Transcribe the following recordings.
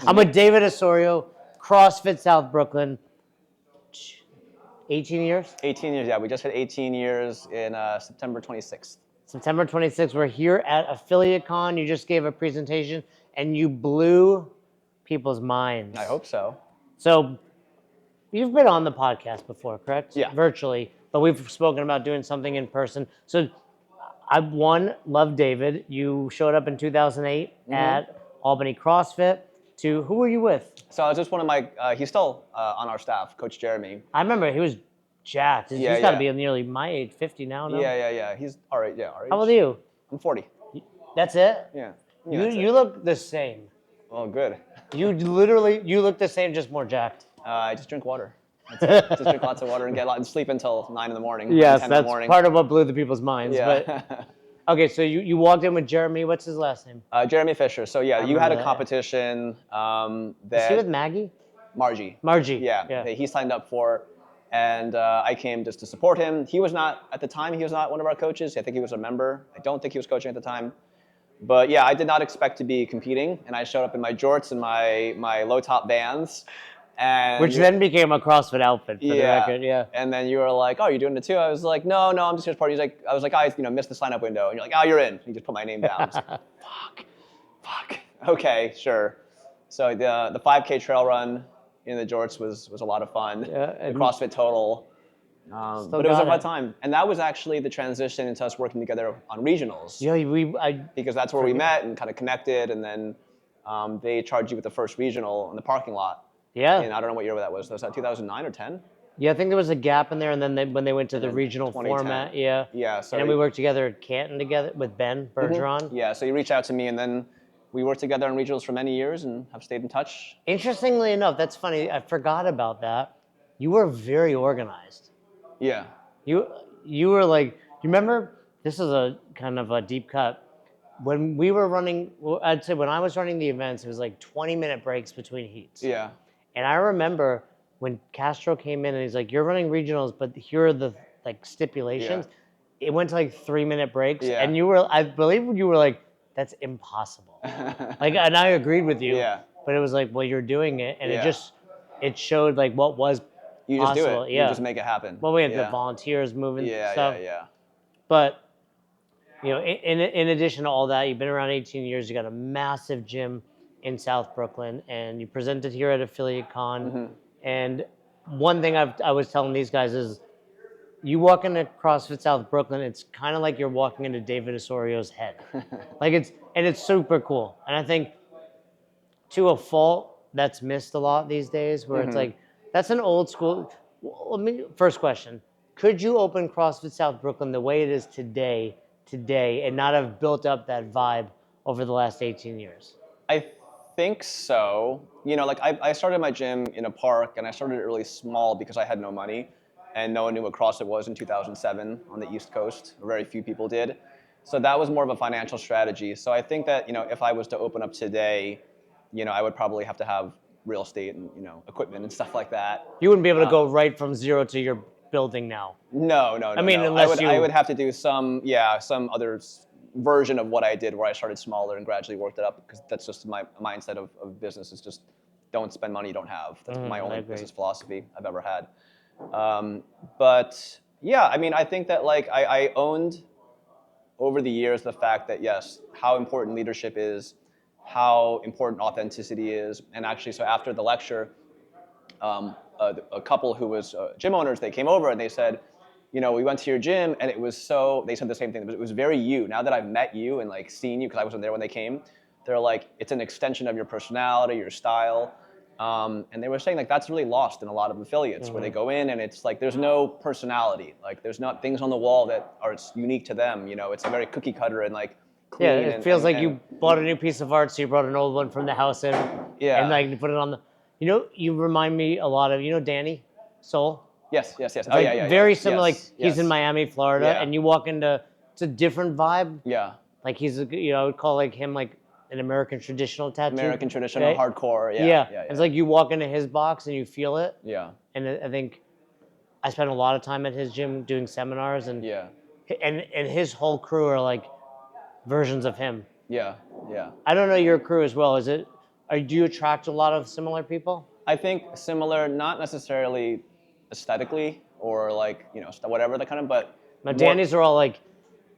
I'm with David Osorio, CrossFit South Brooklyn. 18 years? 18 years, yeah. We just hit 18 years in September 26th. September 26th. We're here at Affiliate Con. You just gave a presentation and you blew people's minds. I hope so. So you've been on the podcast before, correct? Yeah. Virtually, but we've spoken about doing something in person. So I, love David. You showed up in 2008 at Albany CrossFit. Who were you with? So I was just one of my, he's still on our staff, Coach Jeremy. I remember he was jacked. He's got to be nearly my age, 50 now, no? Yeah. He's all right, yeah. Our age. How old are you? I'm 40. That's it? Yeah. You look the same. Well, good. You look the same, just more jacked. I just drink water. Just drink lots of water and get a lot and sleep until 9 in the morning. Yes, 10 that's in the morning. part of what blew the people's minds. Yeah. But okay, so you walked in with Jeremy. What's his last name? Jeremy Fisher. So yeah, you had a competition that. Is he with Maggie? Margie. Yeah. That he signed up for, and I came just to support him. He was not at the time. He was not one of our coaches. I think he was a member. I don't think he was coaching at the time. But yeah, I did not expect to be competing, and I showed up in my jorts and my low top Vans. Which then became a CrossFit outfit for the record, yeah. And then you were like, "Oh, you're doing it too?" I was like, "No, I'm just here to support." I was like, "I missed the sign up window," and you're like, "Oh, you're in." You just put my name down. I was like, fuck. Okay, sure. So the 5K trail run in the jorts was a lot of fun. Yeah, the CrossFit total. But it was a fun time, and that was actually the transition into us working together on regionals. Yeah, because that's where we met and kind of connected, and then they charged you with the first regional in the parking lot. Yeah. And I don't know what year that was. Was that 2009 or 10? Yeah, I think there was a gap in there, and then when they went to the regional format, yeah. Yeah. So and then we worked together at Canton together with Ben Bergeron. Yeah. So you reached out to me, and then we worked together on regionals for many years, and have stayed in touch. Interestingly enough, that's funny. I forgot about that. You were very organized. Yeah. You were like, you remember? This is a kind of a deep cut. When we were running, I'd say when I was running the events, it was like 20-minute breaks between heats. Yeah. And I remember when Castro came in and he's like, "You're running regionals, but here are the like stipulations." Yeah. It went to like 3-minute breaks, and I believe you were like, "That's impossible." Like, and I agreed with you. Yeah. But it was like, well, you're doing it, and it showowed like what was you just possible. do it. You just make it happen. Well, we had the volunteers moving stuff. Yeah. But in addition to all that, you've been around 18 years. You got a massive gym in South Brooklyn, and you presented here at Affiliate Con. And one thing I was telling these guys is, you walk into CrossFit South Brooklyn, it's kind of like you're walking into David Osorio's head. It's super cool. And I think to a fault, that's missed a lot these days, where it's like, that's an old school. First question, could you open CrossFit South Brooklyn the way it is today, and not have built up that vibe over the last 18 years? I think so. I started my gym in a park, and I started it really small because I had no money, and no one knew what CrossFit was in 2007 on the East Coast. Very few people did. So that was more of a financial strategy. So I think that, if I was to open up today, I would probably have to have real estate and, equipment and stuff like that. You wouldn't be able to go right from zero to your building now. No. I mean, unless I would have to do some other version of what I did, where I started smaller and gradually worked it up, because that's just my mindset of business, is just don't spend money you don't have. That's my only business philosophy I've ever had. But yeah, I mean, I think that I owned over the years the fact that, yes, how important leadership is, how important authenticity is. And actually, so after the lecture, a couple who was gym owners, they came over and they said, we went to your gym, and they said the same thing, but it was very you. Now that I've met you and seen you, because I wasn't there when they came, they're like, it's an extension of your personality, your style. And they were saying that's really lost in a lot of affiliates, where they go in and it's there's no personality. There's not things on the wall that are unique to them. It's a very cookie cutter and clean. Yeah, it feels like you bought a new piece of art, so you brought an old one from the house in. Yeah. And you put it on the, you remind me a lot of, Danny Soul? Yes. Oh, yeah. Very similar. He's in Miami, Florida, and you walk into, it's a different vibe. Yeah. He's, I would call him an American traditional tattoo. American traditional, hardcore. Yeah. It's you walk into his box and you feel it. Yeah. And I think I spent a lot of time at his gym doing seminars, and and his whole crew are versions of him. Yeah. I don't know your crew as well. do you attract a lot of similar people? I think similar, not necessarily aesthetically or like, whatever the kind of, but My more Danny's are all like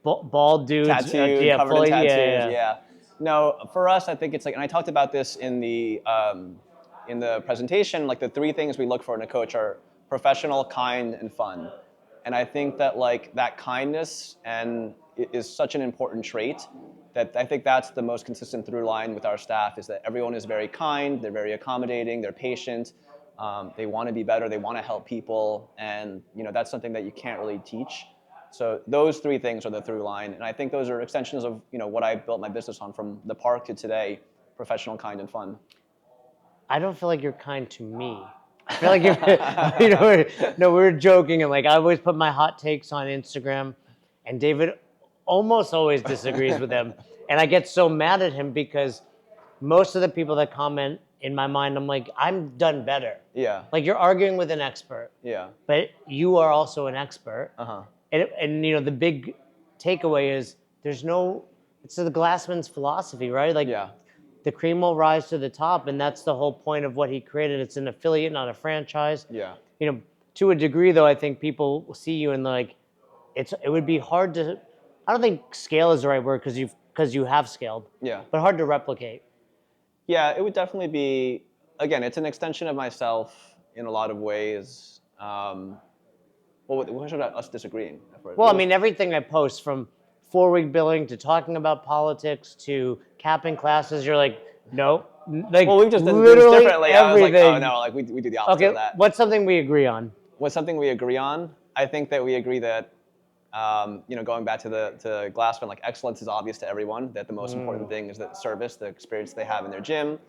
bald dudes. tattooed, Yeah, covered in fully, tattoos. yeah. Yeah. No, for us, I think it's like, and I talked about this in the presentation. Like the three things we look for in a coach are professional, kind, and fun. And I think that like that kindness is such an important trait that I think that's the most consistent through line with our staff is that everyone is very kind, they're very accommodating, they're patient, they want to be better, they want to help people, and that's something that you can't really teach. So those three things are the through line, and I think those are extensions of what I built my business on from the park to today: professional, kind, and fun. I don't feel like you're kind to me. I feel like no, we were joking, and like I always put my hot takes on Instagram, and David almost always disagrees with them, and I get so mad at him because most of the people that comment in my mind, I'm like, I'm done better. Yeah. Like you're arguing with an expert. Yeah. But you are also an expert. Uh-huh. And the big takeaway is it's the Glassman's philosophy, right? Like Yeah. the cream will rise to the top, and that's the whole point of what he created. It's an affiliate, not a franchise. Yeah. To a degree though, I think people see you and like it would be hard to, I don't think scale is the right word because you have scaled. Yeah. But hard to replicate. Yeah, it would definitely be, again, it's an extension of myself in a lot of ways. What should us disagreeing? Well, I mean, everything I post from 4-week billing to talking about politics to capping classes, you're like, nope. Like, well, we've just done literally things differently. everything. I was like, oh no, like we do the opposite Okay, of that. what's something we agree on? What's something we agree on? I think that we agree that, going back to Glassman, like excellence is obvious to everyone. That the most important thing is that service, the experience they have in their gym,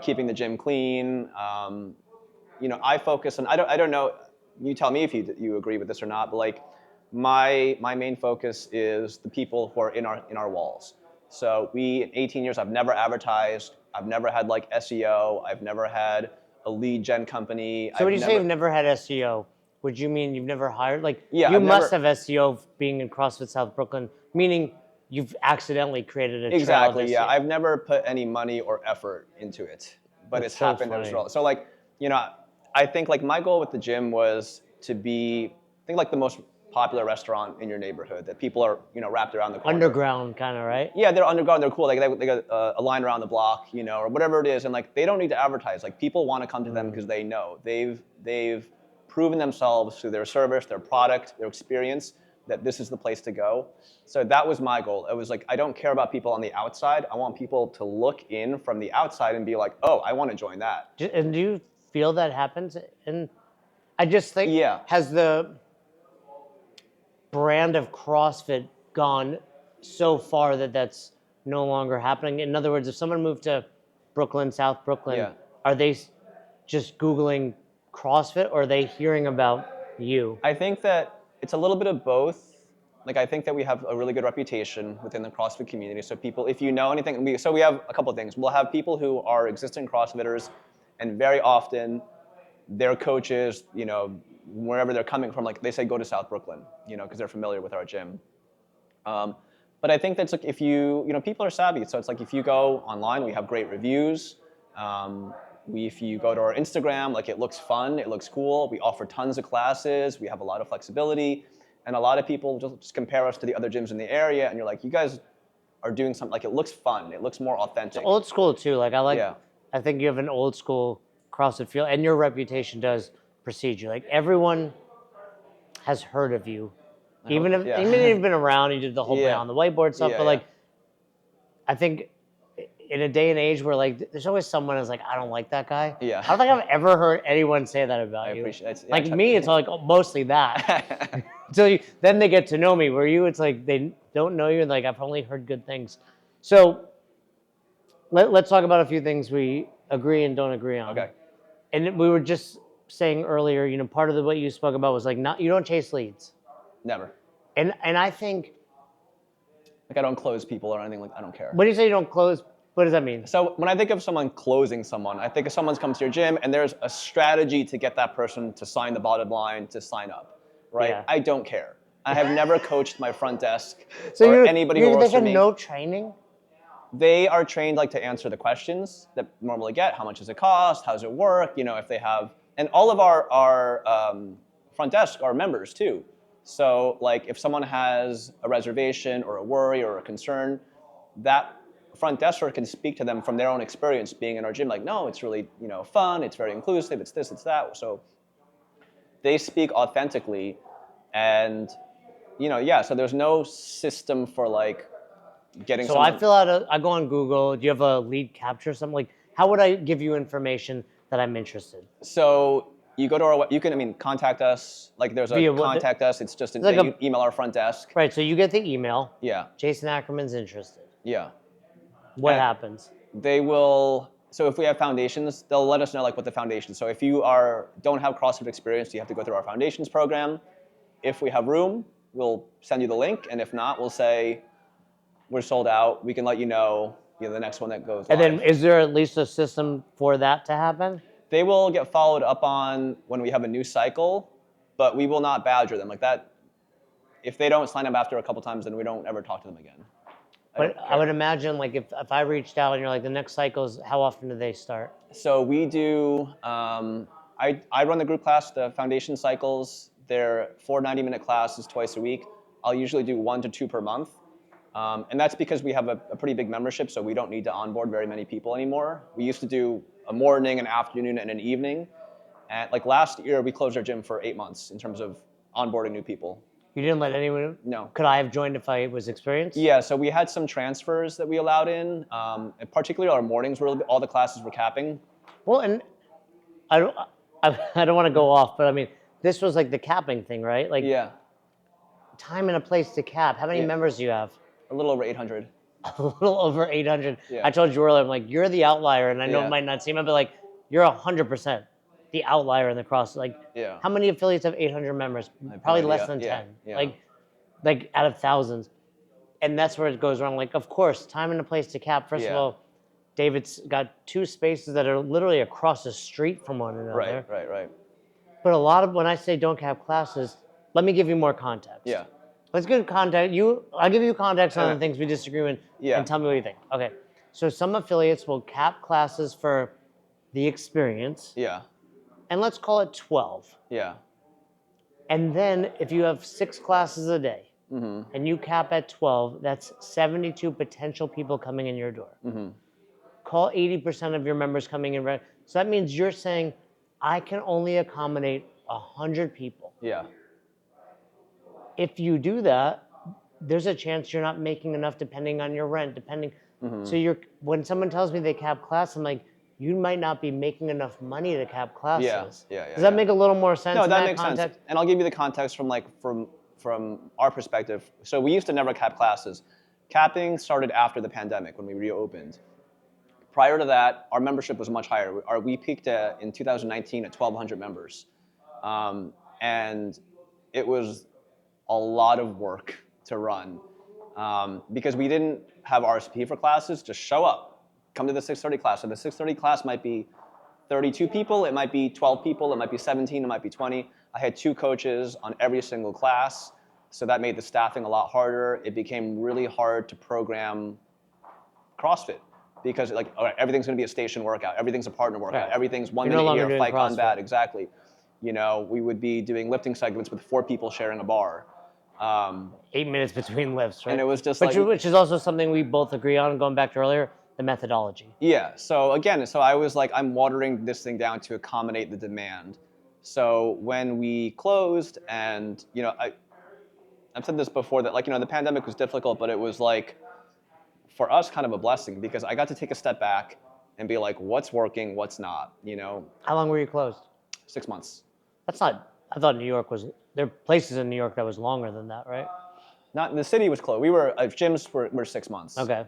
keeping the gym clean. I focus on. I don't know. You tell me if you agree with this or not. But like, my main focus is the people who are in our walls. So in 18 years, I've never advertised. I've never had like SEO. I've never had a lead gen company. So when you say you've never had SEO, would you mean you've never hired? Like, Yeah, you I've must never, have SEO being in CrossFit South Brooklyn, meaning you've accidentally created a trail. Exactly, yeah. SEO. I've never put any money or effort into it, but it's so happened funny. as well. So like, I think like my goal with the gym was to be, I think like the most popular restaurant in your neighborhood that people are, wrapped around the corner. Underground kind of, right? Yeah, they're underground, they're cool. Like they got a line around the block, or whatever it is. And like, they don't need to advertise. Like people want to come to them because they know they've proven themselves through their service, their product, their experience, that this is the place to go. So that was my goal. It was like, I don't care about people on the outside. I want people to look in from the outside and be like, oh, I want to join that. And do you feel that happens? And I just think, Yeah. Has the brand of CrossFit gone so far that that's no longer happening? In other words, if someone moved to Brooklyn, South Brooklyn, Yeah. Are they just Googling CrossFit or are they hearing about you? I think that it's a little bit of both. Like I think that we have a really good reputation within the CrossFit community. So people, if you know anything, we have a couple of things. We'll have people who are existing CrossFitters, and very often their coaches, wherever they're coming from, like they say, go to South Brooklyn, because they're familiar with our gym. But I think that's like if people are savvy. So it's like if you go online, we have great reviews. If you go to our Instagram, like it looks fun, it looks cool. We offer tons of classes. We have a lot of flexibility. And a lot of people just compare us to the other gyms in the area. And you're like, you guys are doing something, like it looks fun. It looks more authentic. It's old school too. Like Yeah. I think you have an old school CrossFit feel and your reputation does precede you. Like everyone has heard of you. Even if you've been around, you did the whole Yeah. on the whiteboard stuff, Yeah, but like, I think in a day and age where like there's always someone who's like, I don't like that guy. Yeah. I don't think I've ever heard anyone say that about I you. appreciate it. Like me, it's like mostly that. Then they get to know me. Where you, it's like they don't know you, and like I've only heard good things. So let's talk about a few things we agree and don't agree on. Okay. And we were just saying earlier, part of what you spoke about was like you don't chase leads. Never. And I think, like I don't close people or anything, like I don't care. when you say you don't close, what does that mean? So when I think of someone closing someone, I think if someone's come to your gym and there's a strategy to get that person to sign the bottom line, to sign up, right? Yeah. I don't care. I have never coached my front desk So or anybody who works they for have me. no training? They are trained like to answer the questions that normally get. How much does it cost? How does it work? You know, if they have, and all of our front desk are members too. So like if someone has a reservation or a worry or a concern, that front desker can speak to them from their own experience being in our gym. Like, no, it's really, you know, fun. It's very inclusive. It's this, it's that. So they speak authentically, and you know, yeah. So there's no system for like getting So someone. I go on Google. Do you have a lead capture or something? Like, how would I give you information that I'm interested? So you go to our, you can, I mean, contact us. Like there's a Via what? contact us. It's just Like you email our front desk. Right, so you get the email. Yeah, Jason Ackerman's interested. yeah. What And happens? they will. So if we have foundations, they'll let us know like what the foundation. So if you don't have CrossFit experience, you have to go through our foundations program. If we have room, we'll send you the link, and if not, we'll say we're sold out. We can let you know, the next one that goes live. And then is there at least a system for that to happen? They will get followed up on when we have a new cycle, but we will not badger them like that. If they don't sign up after a couple times, then we don't ever talk to them again. But I would imagine like if I reached out and you're like the next cycles, how often do they start? So we do, I run the group class, the foundation cycles. They're 4 90-minute classes twice a week. I'll usually do 1 to 2 per month. And that's because we have a pretty big membership, so we don't need to onboard very many people anymore. We used to do a morning, an afternoon, and an evening. And like last year, we closed our gym for 8 months in terms of onboarding new people. You didn't let anyone? No. Could I have joined if I was experienced? Yeah, so we had some transfers that we allowed in, and particularly our mornings where all the classes were capping. Well, and I don't want to go off, but I mean, this was like the capping thing, right? Like Yeah, time and a place to cap. How many Yeah. members do you have? a little over 800. A little over 800. Yeah. I told you earlier, I'm like, you're the outlier, and I know Yeah. it might not seem it, but like, you're 100% the outlier in the cross. Like, Yeah. how many affiliates have 800 members? Probably no less idea. than Yeah, 10. yeah. Like out of thousands. And that's where it goes wrong. Like, of course, time and a place to cap. First of Yeah. all, David's got 2 spaces that are literally across the street from one another. Right. But a lot of, when I say don't cap classes, let me give you more context. Yeah. Let's give context. I'll give you context on the things we disagree with, Yeah. and tell me what you think. Okay. So some affiliates will cap classes for the experience, Yeah. and let's call it 12. Yeah. And then if you have 6 classes a day, and you cap at 12, that's 72 potential people coming in your door. Call 80% of your members coming in. So that means you're saying, I can only accommodate 100 people. Yeah. If you do that, there's a chance you're not making enough depending on your rent, So when someone tells me they cap class, I'm like, you might not be making enough money to cap classes. Yeah. Does that make a little more sense? No, in that makes context? sense. And I'll give you the context from our perspective. So we used to never cap classes. Capping started after the pandemic when we reopened. Prior to that, our membership was much higher. We peaked in 2019 at 1,200 members. And it was a lot of work to run because we didn't have RSP for classes. Just show up, come to the 6:30 class. So the 6:30 class might be 32 people, it might be 12 people, it might be 17, it might be 20. I had 2 coaches on every single class, so that made the staffing a lot harder. It became really hard to program CrossFit because like, all right, everything's going to be a station workout, everything's a partner workout, Right. everything's 1 You're no minute longer here, doing fight combat, CrossFit. exactly. We would be doing lifting segments with 4 people sharing a bar. 8 minutes between lifts, right? And it was just which is also something we both agree on, going back to earlier, the methodology. Yeah, so I was like, I'm watering this thing down to accommodate the demand. So when we closed, and I've said this before, that the pandemic was difficult, but it was like, for us, kind of a blessing, because I got to take a step back and be like, what's working, what's not, How long were you closed? 6 months. That's not, I thought New York was, there are places in New York that was longer than that, right? Not, the city was closed. Gyms were 6 months. Okay.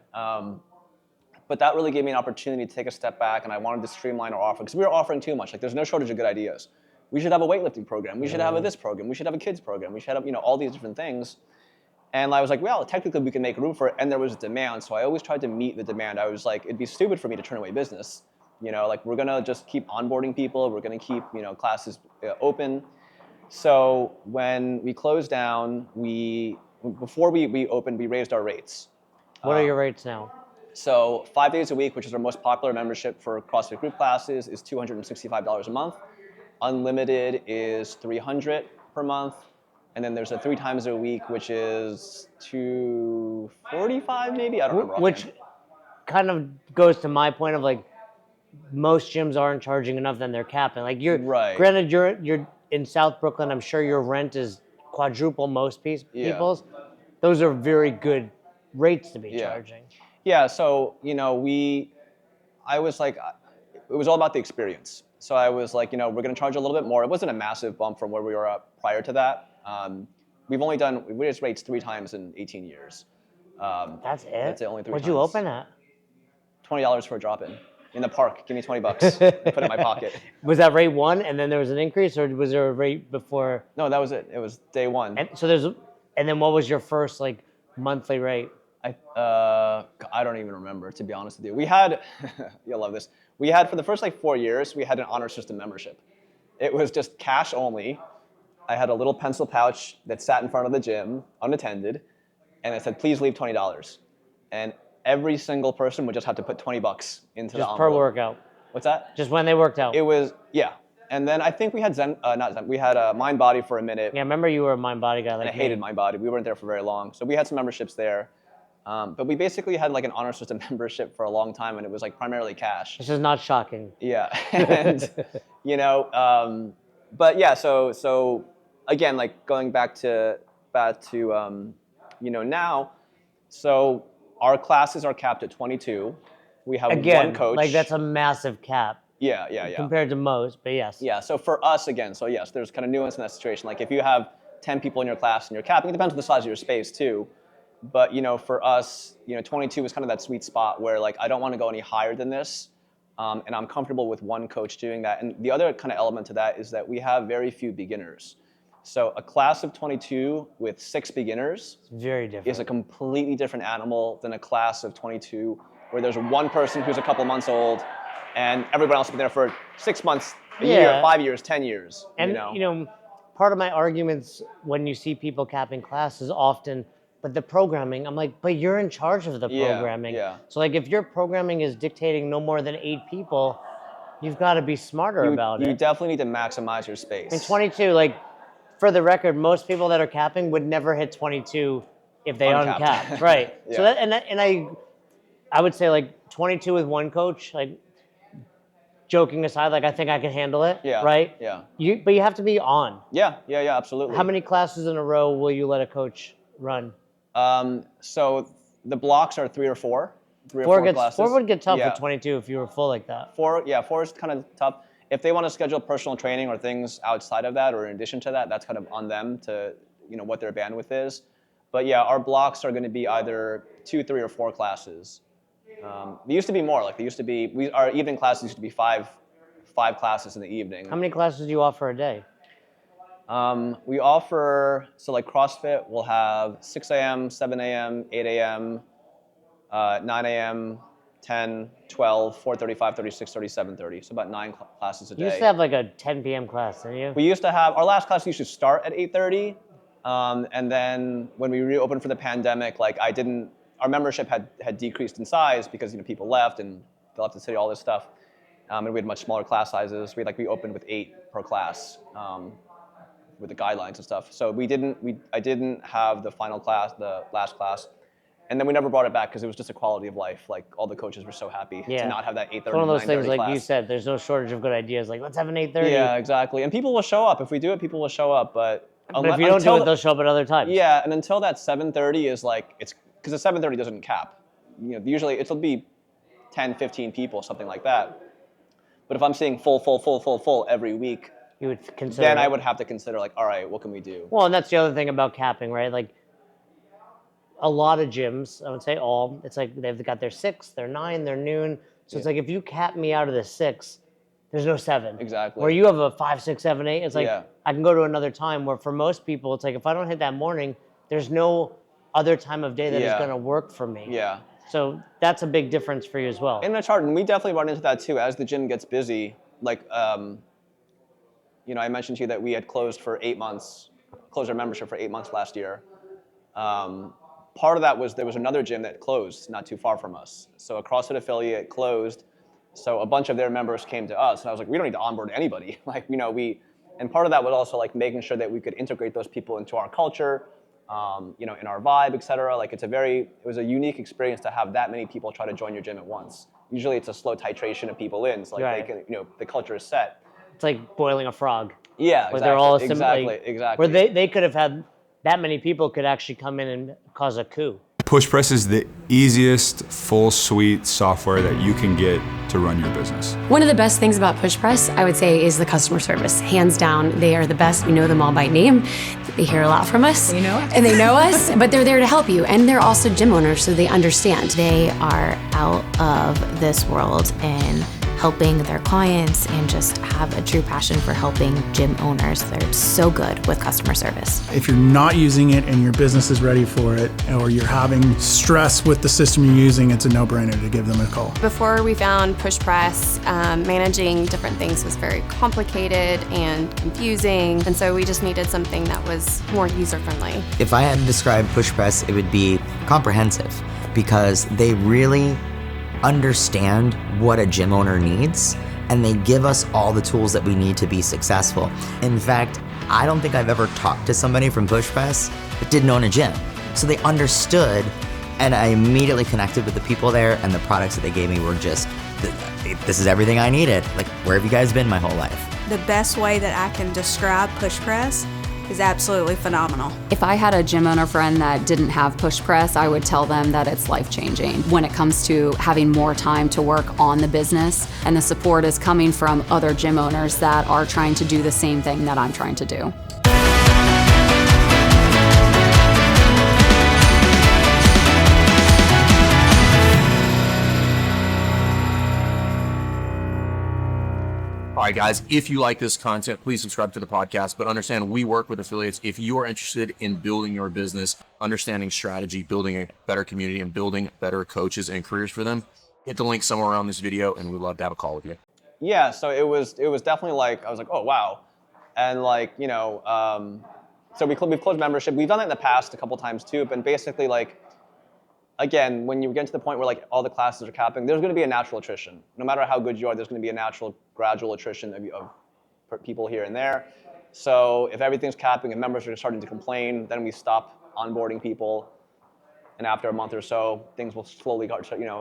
But that really gave me an opportunity to take a step back, and I wanted to streamline our offering, because we were offering too much. Like, there's no shortage of good ideas. We should have a weightlifting program. We should have this program. We should have a kids program. We should have, all these different things. And I was like, well, technically we can make room for it, and there was a demand. So I always tried to meet the demand. I was like, it'd be stupid for me to turn away business. We're gonna just keep onboarding people. We're gonna keep, classes open. So when we closed down, before we opened, we raised our rates. What are your rates now? So 5 days a week, which is our most popular membership for CrossFit group classes, is $265 a month. Unlimited is $300 per month. And then there's a 3 times a week, which is $245 maybe? I don't remember Which offhand. kind of goes to my point of like most gyms aren't charging enough, then they're capping. Like you're Right. granted you're in South Brooklyn. I'm sure your rent is quadruple most Yeah. people's. Those are very good rates to be Yeah. charging. Yeah, so, I was like, it was all about the experience. So I was like, we're going to charge a little bit more. It wasn't a massive bump from where we were at prior to that. We raised rates 3 times in 18 years. That's it. That's it, only 3 What'd times. you open at? $20 for a drop-in in the park. Give me $20. I put it in my pocket. Was that rate one, and then there was an increase, or was there a rate before? No, that was it. It was day one. And so and then what was your first like monthly rate? I don't even remember, to be honest with you. We had, you'll love this. We had, for the first like 4 years, we had an honor system membership. It was just cash only. I had a little pencil pouch that sat in front of the gym, unattended, and it said, please leave $20. And every single person would just have to put $20 into the Just envelope. per workout. What's that? Just when they worked out. It was, yeah. And then I think we had we had Mind Body for a minute. Yeah, I remember you were a Mind Body guy. Like And I hated Mind Body. We weren't there for very long. So we had some memberships there. But we basically had like an honor system membership for a long time, and it was like primarily cash. This is not shocking. Yeah. And, but yeah, so again, like going back to now, so our classes are capped at 22. We have Again, one coach. like that's a massive cap. Yeah. Compared to most, but yes. Yeah, so for us, again, so yes, there's kind of nuance in that situation. Like if you have 10 people in your class and you're capping, it depends on the size of your space too. But, for us, 22 is kind of that sweet spot where like, I don't want to go any higher than this. And I'm comfortable with one coach doing that. And the other kind of element to that is that we have very few beginners. So a class of 22 with 6 beginners It's very different. is a completely different animal than a class of 22 where there's one person who's a couple months old and everyone else has been there for 6 months, a year, 5 years, 10 years. And part of my arguments when you see people capping classes often, but the programming, I'm like, but you're in charge of the programming. Yeah. So like if your programming is dictating no more than 8 people, you've got to be smarter about it. You definitely need to maximize your space. And 22, like for the record, most people that are capping would never hit 22 if they uncapped. Right. Yeah. So that and I would say like 22 with one coach, like joking aside, like I think I can handle it. Yeah. Right? Yeah. But you have to be on. Yeah, absolutely. How many classes in a row will you let a coach run? So the blocks are 3 or 4. 4 classes. 4 would get tough for 22 if you were full like that. 4 is kind of tough. If they want to schedule personal training or things outside of that or in addition to that, that's kind of on them to, what their bandwidth is. But yeah, our blocks are going to be either 2, 3, or 4 classes. They used to be more. Like our evening classes used to be 5 classes in the evening. How many classes do you offer a day? We offer, so like CrossFit, we'll have 6 a.m., 7 a.m., 8 a.m., 9 a.m., 10, 12, 4:30, 5:30, 6:30, 7:30. So about 9 classes a day. You used to have like a 10 p.m. class, didn't you? We used to have, our last class used to start at 8:30. And then when we reopened for the pandemic, like our membership had decreased in size because people left and they left the city, all this stuff. And we had much smaller class sizes. We opened with 8 per class. With the guidelines and stuff. So I didn't have the final class, the last class. And then we never brought it back because it was just a quality of life. Like all the coaches were so happy to not have that 8:30, It's one of those things, like class. you said, there's no shortage of good ideas. Like, let's have an 8:30. Yeah, exactly. And people will show up. If we do it, people will show up. But if you don't do it, they'll show up at other times. Yeah, and until that 7:30 is like, it's because the 7:30 doesn't cap. Usually it'll be 10, 15 people, something like that. But if I'm seeing full every week, you would consider. Then I would have to consider like, all right, what can we do? Well, and that's the other thing about capping, right? Like a lot of gyms, I would say all, it's like they've got their 6, their 9, their noon. So it's like if you cap me out of the 6, there's no 7. Exactly. Where you have a 5, 6, 7, 8, it's like I can go to another time. Where for most people, it's like if I don't hit that morning, there's no other time of day that is going to work for me. Yeah. So that's a big difference for you as well. And it's hard, and we definitely run into that too. As the gym gets busy, like, I mentioned to you that we had closed our membership for 8 months last year. part of that was there was another gym that closed not too far from us. So a CrossFit affiliate closed. So a bunch of their members came to us, and I was like, we don't need to onboard anybody. Like, and part of that was also like making sure that we could integrate those people into our culture, in our vibe, et cetera. Like it was a unique experience to have that many people try to join your gym at once. Usually it's a slow titration of people in, so like they can, the culture is set. It's like boiling a frog. Yeah, where they're all exactly. Where they could have had that many people could actually come in and cause a coup. Push Press is the easiest full suite software that you can get to run your business. One of the best things about Push Press, I would say, is the customer service. Hands down, they are the best. We know them all by name. They hear a lot from us. We know it. And they know us, but they're there to help you. And they're also gym owners, so they understand. They are out of this world and helping their clients and just have a true passion for helping gym owners. They're so good with customer service. If you're not using it and your business is ready for it, or you're having stress with the system you're using, it's a no-brainer to give them a call. Before we found Push Press, managing different things was very complicated and confusing, and so we just needed something that was more user-friendly. If I had to describe Push Press, it would be comprehensive, because they really understand what a gym owner needs, and they give us all the tools that we need to be successful. In fact, I don't think I've ever talked to somebody from Push Press that didn't own a gym. So they understood, and I immediately connected with the people there, and the products that they gave me were just, this is everything I needed. Like, where have you guys been my whole life? The best way that I can describe Push Press is absolutely phenomenal. If I had a gym owner friend that didn't have Push Press, I would tell them that it's life-changing when it comes to having more time to work on the business, and the support is coming from other gym owners that are trying to do the same thing that I'm trying to do. All right, guys, if you like this content, please subscribe to the podcast, but understand we work with affiliates. If you are interested in building your business, understanding strategy, building a better community, and building better coaches and careers for them, hit the link somewhere around this video, and we'd love to have a call with you. Yeah, so it was definitely like, I was like, oh, wow. And like, so we've closed membership. We've done that in the past a couple times too, but basically like, again, when you get to the point where like all the classes are capping, there's going to be a natural attrition. No matter how good you are, there's going to be a natural, gradual attrition of people here and there. So if everything's capping and members are starting to complain, then we stop onboarding people. And after a month or so, things will slowly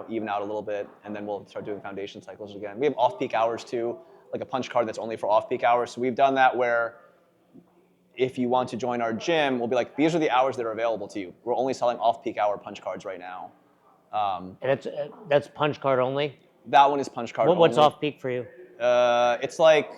even out a little bit, and then we'll start doing foundation cycles again. We have off-peak hours too, like a punch card that's only for off-peak hours. So we've done that where if you want to join our gym, we'll be like, these are the hours that are available to you. We're only selling off-peak hour punch cards right now. And that's punch card only? That one is punch card only. What's off-peak for you? It's like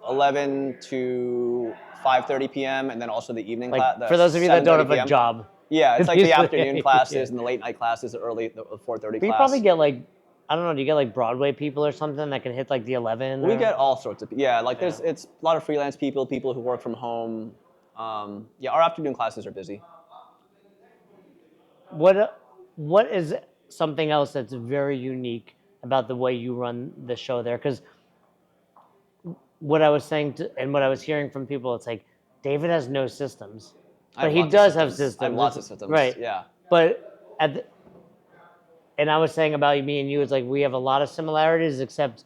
11 to 5:30 p.m. and then also the evening class. For those of you that don't have a job. Yeah, it's like the afternoon classes and the late night classes, the 4:30 class. You probably get like, I don't know, do you get like Broadway people or something that can hit like the 11? We get all sorts of, it's a lot of freelance people who work from home. Our afternoon classes are busy. What is something else that's very unique about the way you run the show there? Because what I was saying and what I was hearing from people, it's like, David has no systems. But he does have systems. I have lots of systems. Right. Yeah. But and I was saying about me and you, it's like we have a lot of similarities, except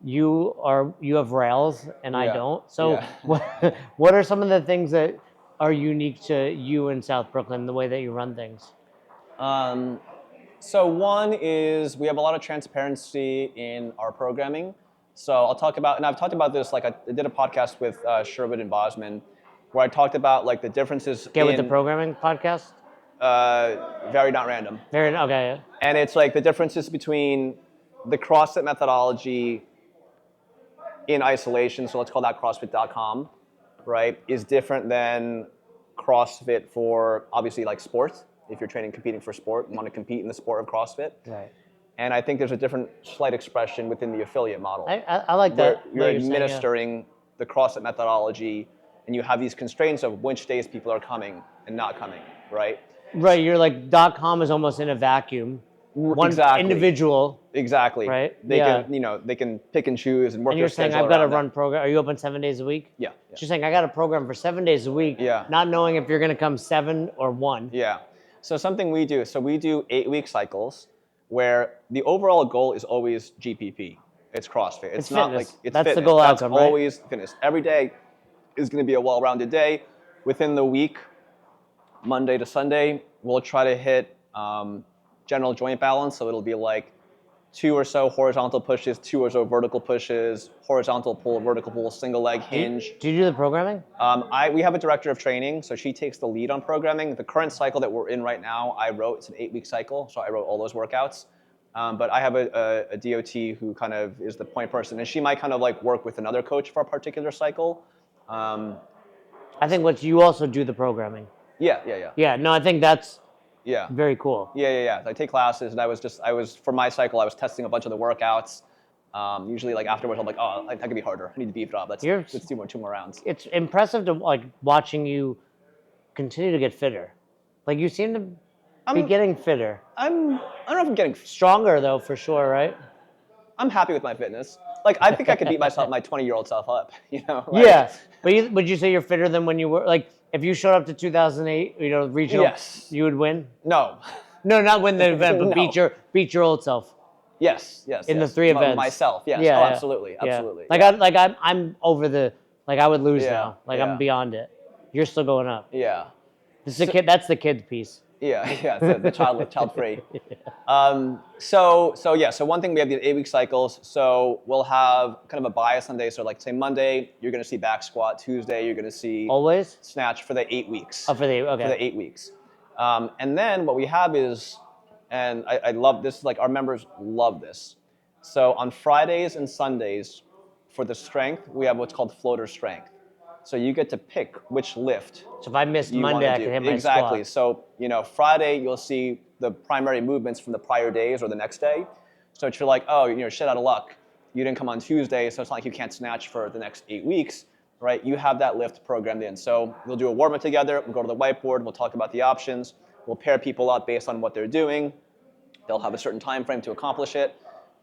you have rails and I don't. So what are some of the things that are unique to you in South Brooklyn, the way that you run things? So one is we have a lot of transparency in our programming. So I'll talk about, and I've talked about this, like I did a podcast with Sherwood and Bosman, where I talked about like the differences with the programming podcast? Very not random. Okay, yeah. And it's like the differences between the CrossFit methodology in isolation, so let's call that CrossFit.com, right, is different than CrossFit for obviously like sports. If you're competing for sport and want to compete in the sport of CrossFit. Right. And I think there's a different slight expression within the affiliate model. I like that. You're administering the CrossFit methodology, and you have these constraints of which days people are coming and not coming, right? Right, you're like, .com is almost in a vacuum. One individual. Exactly. Right? They can, they can pick and choose and work and you're saying, I've got to run program. Are you open 7 days a week? Yeah. You're saying, I got a program for 7 days a week, not knowing if you're going to come 7 or 1. Yeah. So something we do, so we do 8-week cycles where the overall goal is always GPP. It's CrossFit. It's not fitness. like, it's That's the fitness. goal That's outcome, right? always fitness. Every day is going to be a well-rounded day. Within the week, Monday to Sunday, we'll try to hit general joint balance. So it'll be like 2 or so horizontal pushes, 2 or so vertical pushes, horizontal pull, vertical pull, single leg hinge. Do you do the programming? We have a director of training, so she takes the lead on programming. The current cycle that we're in right now, I wrote. It's an 8-week cycle, so I wrote all those workouts. But I have a DOT who kind of is the point person, and she might kind of like work with another coach for a particular cycle. I think what you also do the programming. Yeah. Yeah, no, I think that's Yeah. very cool. Yeah. I take classes, and I was for my cycle, I was testing a bunch of the workouts. Usually, like afterwards, I'm like, oh, that could be harder. I need to beef it up. Let's do two more rounds. It's impressive to like watching you continue to get fitter. Like you seem to be getting fitter. I don't know if I'm getting stronger though, for sure, right? I'm happy with my fitness. Like I think I could beat my 20-year-old self up. You know? Like, yeah, but would you say you're fitter than when you were like? If you showed up to 2008, regional, yes, you would win. No, not win the event, but No. beat your old self. Yes. In the 3 events. Myself, yes. Yeah, absolutely. Like I'm over the I would lose now. Like I'm yeah. beyond it. You're still going up. Yeah. This is the kid. That's the kid piece. Yeah. The child free. So one thing, we have the 8-week cycles. So we'll have kind of a bias on days. So like say Monday, you're going to see back squat. Tuesday, you're going to see always snatch for the 8 weeks. Oh, for the 8 weeks. And then what we have is, and I love this, like our members love this. So on Fridays and Sundays, for the strength, we have what's called floater strength. So you get to pick which lift. So if I missed Monday, I can hit my exactly. squat. So Friday you'll see the primary movements from the prior days or the next day. So if you're like, oh, shit out of luck, you didn't come on Tuesday, so it's not like you can't snatch for the next 8 weeks, right? You have that lift programmed in. So we'll do a warm up together. We'll go to the whiteboard. We'll talk about the options. We'll pair people up based on what they're doing. They'll have a certain time frame to accomplish it.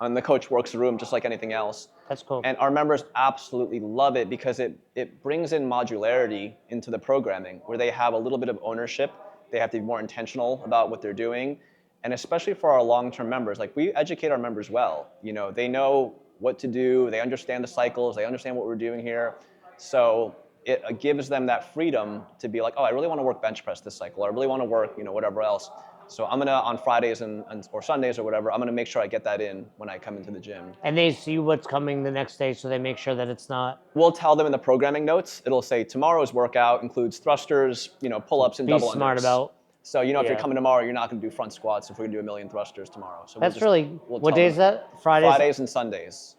And the coach works the room just like anything else. That's cool. And our members absolutely love it because it brings in modularity into the programming where they have a little bit of ownership. They have to be more intentional about what they're doing. And especially for our long-term members, like we educate our members well. They know what to do. They understand the cycles. They understand what we're doing here. So it gives them that freedom to be like, oh, I really want to work bench press this cycle. Or I really want to work, whatever else. So I'm gonna, on Fridays or Sundays or whatever, I'm gonna make sure I get that in when I come into the gym. And they see what's coming the next day, so they make sure that it's not. We'll tell them in the programming notes. It'll say tomorrow's workout includes thrusters, pull-ups and double unders. Be smart about. So if you're coming tomorrow, you're not gonna do front squats if we're gonna do 1 million thrusters tomorrow. So That's what day is that? Fridays and Sundays.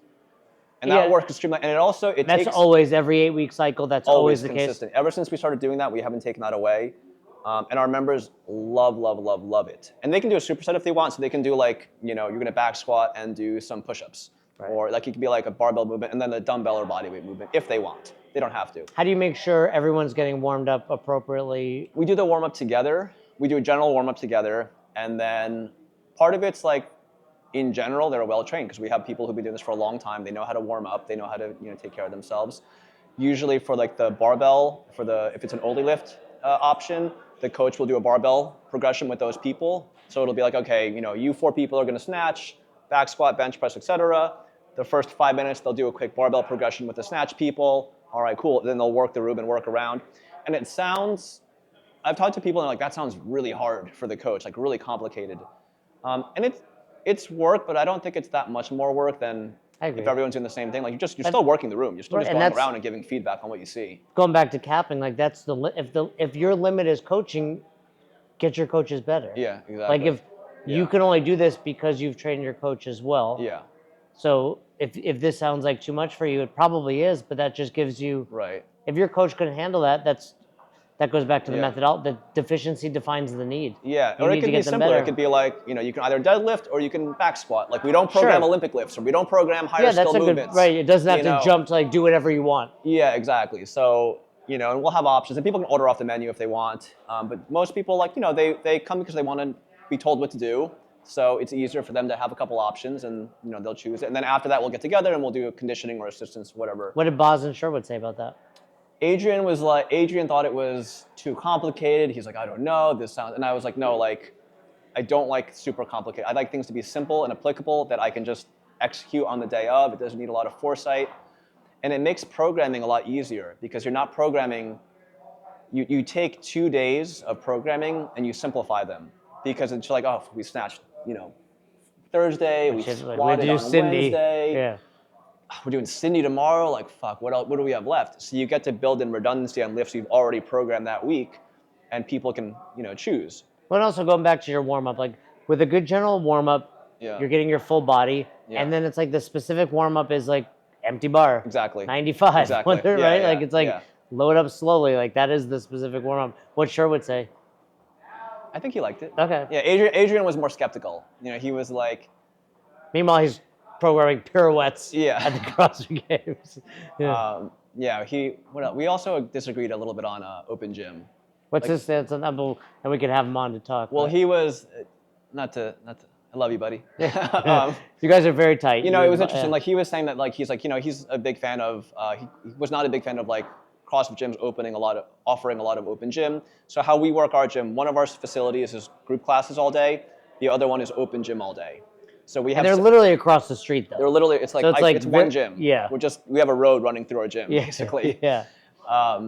And that works with Streamline. And it That's takes always every 8-week cycle. That's always the consistent. case. Ever since we started doing that, we haven't taken that away. And our members love it. And they can do a superset if they want. So they can do you're gonna back squat and do some push-ups. Right. Or it could be like a barbell movement and then a dumbbell or bodyweight movement if they want. They don't have to. How do you make sure everyone's getting warmed up appropriately? We do the warm-up together. We do a general warm-up together. And then part of it's in general, they're well-trained because we have people who've been doing this for a long time. They know how to warm up. They know how to take care of themselves. Usually for the barbell, if it's an Oli lift option, the coach will do a barbell progression with those people. So it'll be like, okay, you 4 people are gonna snatch, back squat, bench press, etc. The first 5 minutes, they'll do a quick barbell progression with the snatch people. All right, cool. Then they'll work the room and work around. And I've talked to people and that sounds really hard for the coach, really complicated. And it's work, but I don't think it's that much more work than if everyone's doing the same thing. You're still working the room. You're still just going around and giving feedback on what you see. Going back to capping, that's if your limit is coaching, get your coaches better. Yeah, exactly. If you can only do this because you've trained your coach as well. Yeah. So if this sounds like too much for you, it probably is, but that just gives you. Right. If your coach can handle that, that goes back to the methodology. The deficiency defines the need. Yeah, or it could be simpler. It could be you can either deadlift or you can back squat. We don't program Olympic lifts or we don't program higher skill movements. Right, it doesn't have to jump to do whatever you want. Yeah, exactly. So, and we'll have options and people can order off the menu if they want. But most people they come because they want to be told what to do. So it's easier for them to have a couple options and they'll choose it. And then after that we'll get together and we'll do a conditioning or assistance, whatever. What did Boz and Sherwood say about that? Adrian thought it was too complicated. He's like, I don't know, this sounds, and I was like, no, like, I don't like super complicated. I like things to be simple and applicable that I can just execute on the day of. It doesn't need a lot of foresight. And it makes programming a lot easier because you're not programming, you take 2 days of programming and you simplify them because it's like, oh, we snatched, Thursday, we squatted on Wednesday. Yeah. We're doing Cindy tomorrow. Like, fuck, what do we have left? So you get to build in redundancy on lifts you've already programmed that week, and people can, choose. But also going back to your warm-up, like with a good general warm-up, you're getting your full body, and then it's like the specific warm-up is like empty bar. Exactly. 95. Exactly. Right? Like it's like load up slowly. Like that is the specific warm-up. What Sherwood say? I think he liked it. Okay. Yeah, Adrian was more skeptical. He was like. Meanwhile, he's programming pirouettes at the CrossFit Games. What else? We also disagreed a little bit on open gym. What's this? And we could have him on to talk. Well, he was not to. I love you, buddy. You guys are very tight. It was interesting. Like he was saying that, like he's like, he's a big fan of. He was not a big fan of like CrossFit gyms offering a lot of open gym. So how we work our gym, one of our facilities is group classes all day. The other one is open gym all day. So we have. And they're literally across the street, though. They're literally. It's like, it's one gym. Yeah. We have a road running through our gym, basically. Yeah. I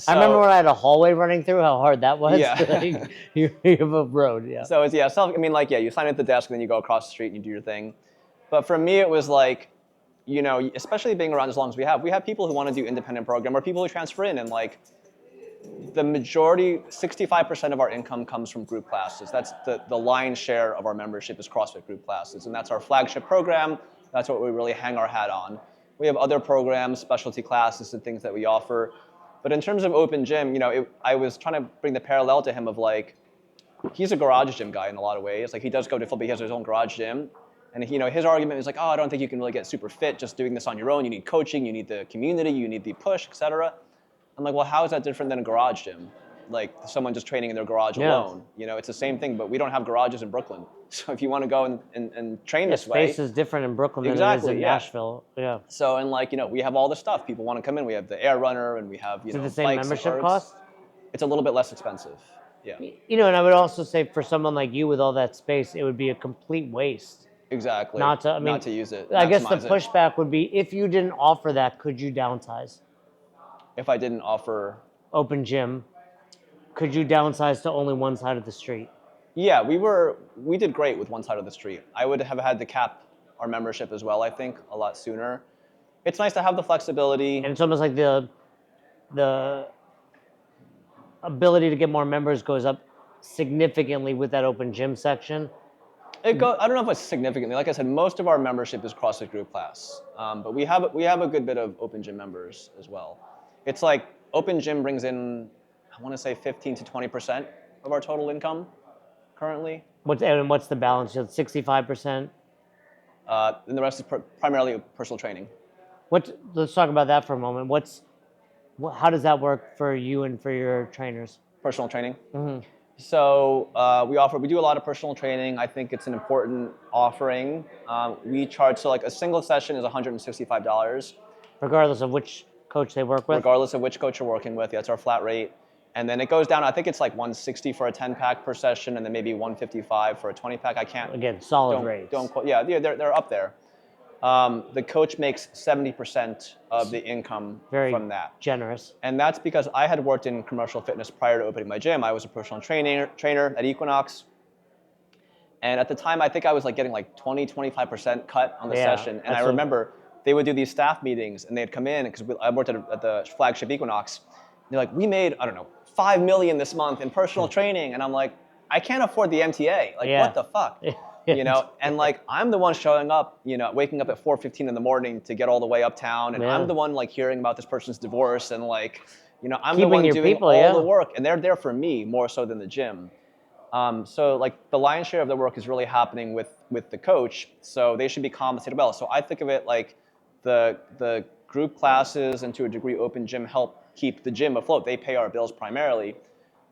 remember when I had a hallway running through, how hard that was. Yeah. you have a road, So it's, you sign at the desk and then you go across the street and you do your thing. But for me, it was like, especially being around as long as we have people who want to do independent program or people who transfer in, and like the majority, 65% of our income comes from group classes. That's the lion's share of our membership is CrossFit group classes. And that's our flagship program. That's what we really hang our hat on. We have other programs, specialty classes and things that we offer. But in terms of open gym, I was trying to bring the parallel to him of like, he's a garage gym guy in a lot of ways. Like he does go to football, he has his own garage gym. And his argument is like, oh, I don't think you can really get super fit just doing this on your own. You need coaching, you need the community, you need the push, etc. I'm like, well, how is that different than a garage gym? Like someone just training in their garage alone. It's the same thing, but we don't have garages in Brooklyn. So if you want to go and train this way. Space is different in Brooklyn than it is in Nashville. Yeah. So, and we have all the stuff. People want to come in. We have the air runner and we have, Is it the same membership cost? It's a little bit less expensive. Yeah. And I would also say for someone like you with all that space, it would be a complete waste. Exactly. Not to use it. I guess the pushback would be if you didn't offer that, could you downsize? If I didn't offer open gym, could you downsize to only one side of the street? Yeah, we did great with one side of the street. I would have had to cap our membership as well, I think, a lot sooner. It's nice to have the flexibility. And it's almost like the ability to get more members goes up significantly with that open gym section. I don't know if it's significantly. Like I said, most of our membership is CrossFit group class, but we have a good bit of open gym members as well. It's like open gym brings in, I want to say 15 to 20% of our total income currently. What's the balance? 65%? And the rest is primarily personal training. Let's talk about that for a moment. How does that work for you and for your trainers? Personal training. Mm-hmm. So we do a lot of personal training. I think it's an important offering. We charge, so like a single session is $165. Regardless of which coach they work with? Regardless of which coach you're working with, that's our flat rate. And then it goes down, I think it's like $160 for a 10-pack per session, and then maybe $155 for a 20-pack. I can't. Again, solid rates. They're up there. The coach makes 70% of the income from that. Very generous. And that's because I had worked in commercial fitness prior to opening my gym. I was a personal trainer at Equinox. And at the time, I think I was like getting like 20-25% cut on the session. And I remember they would do these staff meetings, and they'd come in, because I worked at the flagship Equinox. They're like, we made, I don't know, $5 million this month in personal training. And I'm like, I can't afford the MTA. Like, what the fuck? And like, I'm the one showing up, waking up at 4:15 in the morning to get all the way uptown. And I'm the one like hearing about this person's divorce. And like, I'm the one doing all the work. And they're there for me more so than the gym. So like the lion's share of the work is really happening with the coach. So they should be compensated well. So I think of it like the group classes and to a degree open gym help keep the gym afloat. They pay our bills primarily.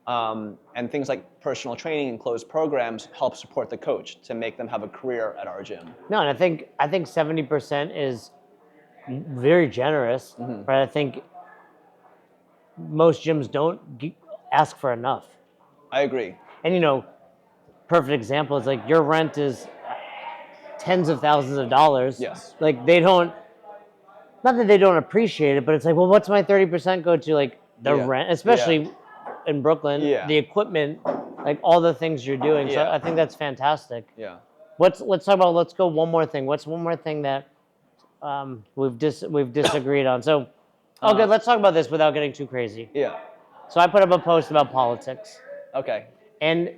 And things like personal training and closed programs help support the coach to make them have a career at our gym. No, and I think 70% is very generous, right? I think most gyms don't ask for enough. I agree. And perfect example is like your rent is tens of thousands of dollars. Yes. Like they don't, not that they don't appreciate it, but it's like, well, what's my 30% go to? Like the rent, especially in Brooklyn, the equipment, like all the things you're doing. So I think that's fantastic. Yeah. Let's talk about, let's go one more thing. What's one more thing that we've disagreed on? So, good. Let's talk about this without getting too crazy. Yeah. So I put up a post about politics. Okay. And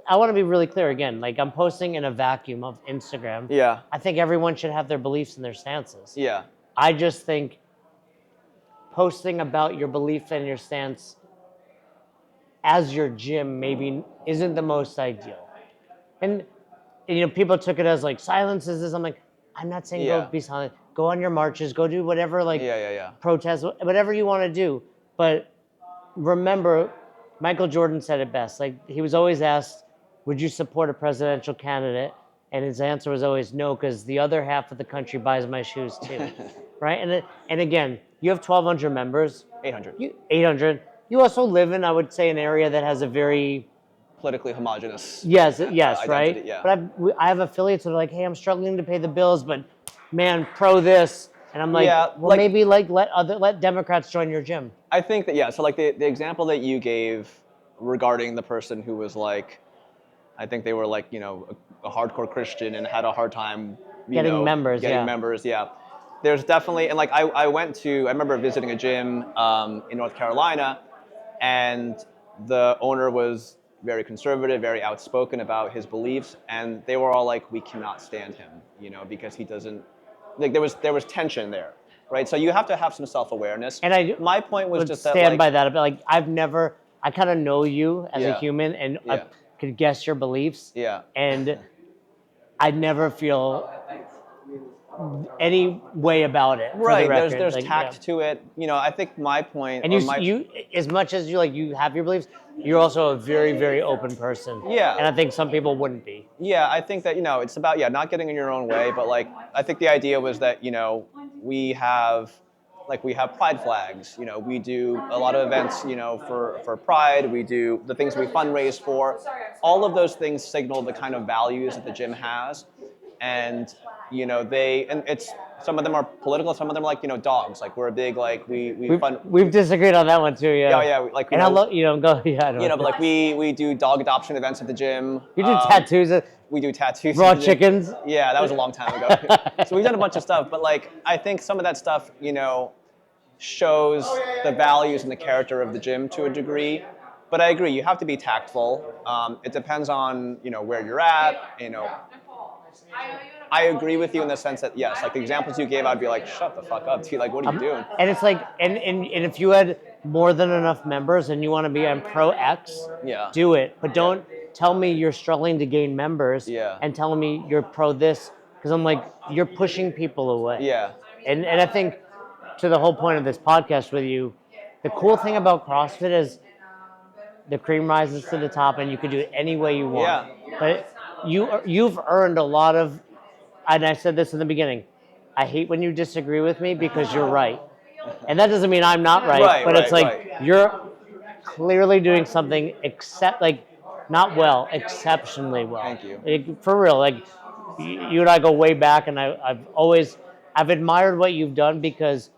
I want to be really clear again. Like I'm posting in a vacuum of Instagram. Yeah. I think everyone should have their beliefs and their stances. Yeah. I just think posting about your belief and your stance as your gym maybe isn't the most ideal. And people took it as like silence is this. I'm like, I'm not saying go be silent. Go on your marches, go do whatever, like protest, whatever you want to do. But remember, Michael Jordan said it best. Like he was always asked, would you support a presidential candidate? And his answer was always no, because the other half of the country buys my shoes too, right? And again, you have 1,200 members. 800. 800. You also live in, I would say, an area that has a very politically homogenous. Yes, identity, right. Yeah. But I have affiliates that are like, hey, I'm struggling to pay the bills, but man, pro this, and I'm like, well, maybe let Democrats join your gym. I think that So like the example that you gave regarding the person who was like, I think they were like a hardcore Christian and had a hard time getting members. Yeah. There's definitely, and like I remember visiting a gym in North Carolina, and the owner was very conservative, very outspoken about his beliefs, and they were all like, we cannot stand him, because he doesn't, like there was tension there, right? So you have to have some self-awareness. And my point was just stand that, by that. But like I kind of know you as a human, and I could guess your beliefs. Yeah. And I never feel any way about it. Right. There's tact to it. I think my point. And you as much as you have your beliefs, you're also a very, very open person. Yeah. And I think some people wouldn't be. Yeah, I think that it's about not getting in your own way, but like I think the idea was that we have pride flags. We do a lot of events for pride. We do the things we fundraise for. All of those things signal the kind of values that the gym has, and it's some of them are political, some of them are like dogs. Like we're a big we've disagreed on that one too. Like and I love go but like we do dog adoption events at the gym. You do tattoos. We do tattoos. Raw chickens. Yeah, that was a long time ago. So we've done a bunch of stuff, but like I think some of that stuff shows the values and the character of the gym to a degree. But I agree, you have to be tactful. It depends on where you're at. I agree with you in the sense that yes, like the examples you gave, I'd be like, shut the fuck up, dude. Like, what are you doing? And it's like, and if you had more than enough members and you want to be on Pro X, do it. But don't tell me you're struggling to gain members and telling me you're pro this, because I'm like, you're pushing people away. Yeah. And I think to the whole point of this podcast with you, the cool thing about CrossFit is the cream rises to the top, and you can do it any way you want. Yeah. But you've earned a lot of, and I said this in the beginning, I hate when you disagree with me because you're right. And that doesn't mean I'm not right, but it's like you're clearly doing something exceptionally well. Thank you. For real, like you and I go way back, and I've admired what you've done because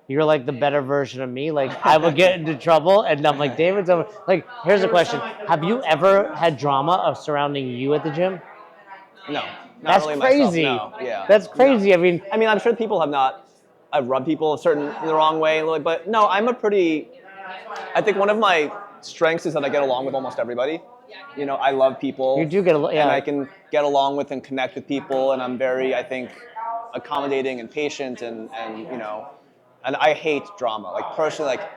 you're like the better version of me. Like I would get into trouble, and I'm like, David's over. Like, here's a question: have you ever had drama surrounding you at the gym? No. That's really crazy. Myself, no. Yeah. That's crazy. No. I mean, I'm sure people have not. I've rubbed people in the wrong way, but no, I think one of my strengths is that I get along with almost everybody. I love people. You do get along, and I can get along with and connect with people, and I'm very, I think, accommodating and patient, and I hate drama. Like personally, like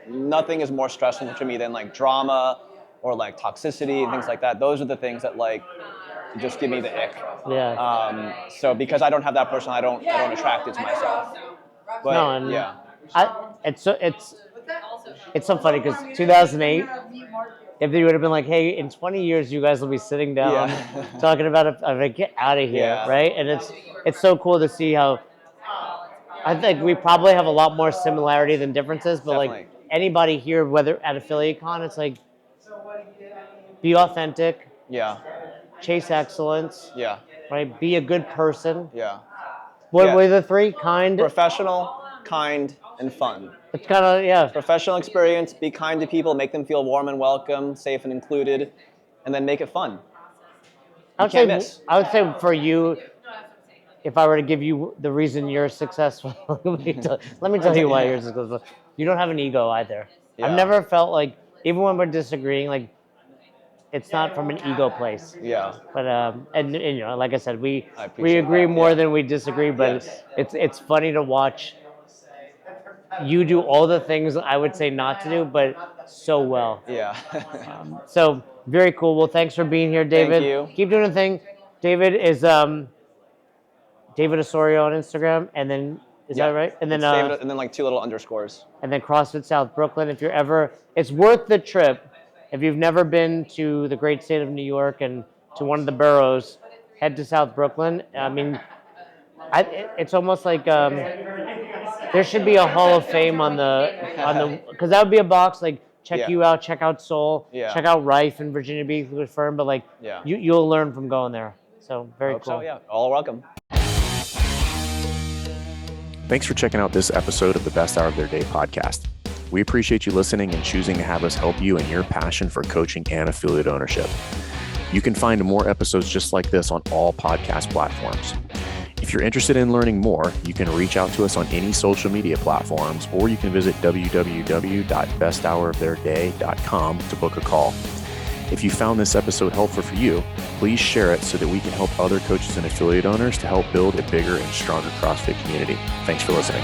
nothing is more stressful to me than like drama or like toxicity and things like that. Those are the things that like just give me the ick. Yeah. So because I don't have that person, I don't attract it to myself. But no, and yeah. It's so funny because 2008, if they would have been like, hey, in 20 years you guys will be sitting down talking about it, I'm like, get out of here, right? And it's so cool to see how I think we probably have a lot more similarity than differences, but Definitely. like anybody here, whether at Affiliate Con, it's like, be authentic, Yeah. chase excellence, Yeah. right? Be a good person. Yeah. What were the three? Kind, professional, kind, and fun. It's kind of, yeah. Professional experience, be kind to people, make them feel warm and welcome, safe and included, and then make it fun. I would say for you, if I were to give you the reason you're successful, let me tell you why you're successful. You don't have an ego either. Yeah. I've never felt like, even when we're disagreeing, like, it's not from an ego place. Yeah. But and you know, like I said, we appreciate agree that. more than we disagree. But it's funny to watch you do all the things I would say not to do, but so well. Yeah. So very cool. Well, thanks for being here, David. Thank you. Keep doing the thing. David is David Osorio on Instagram, and then is that right? And then and then like 2 little underscores. And then CrossFit South Brooklyn. If you're ever, it's worth the trip. If you've never been to the great state of New York and to one of the boroughs, head to South Brooklyn. I mean, it's almost like there should be a Hall of Fame on the because that would be a box like check you out, check out Soul, check out Rife in Virginia Beach, good firm, but like you'll learn from going there. So very cool. So yeah, all welcome. Thanks for checking out this episode of the Best Hour of Their Day podcast. We appreciate you listening and choosing to have us help you in your passion for coaching and affiliate ownership. You can find more episodes just like this on all podcast platforms. If you're interested in learning more, you can reach out to us on any social media platforms, or you can visit www.besthouroftheirday.com to book a call. If you found this episode helpful for you, please share it so that we can help other coaches and affiliate owners to help build a bigger and stronger CrossFit community. Thanks for listening.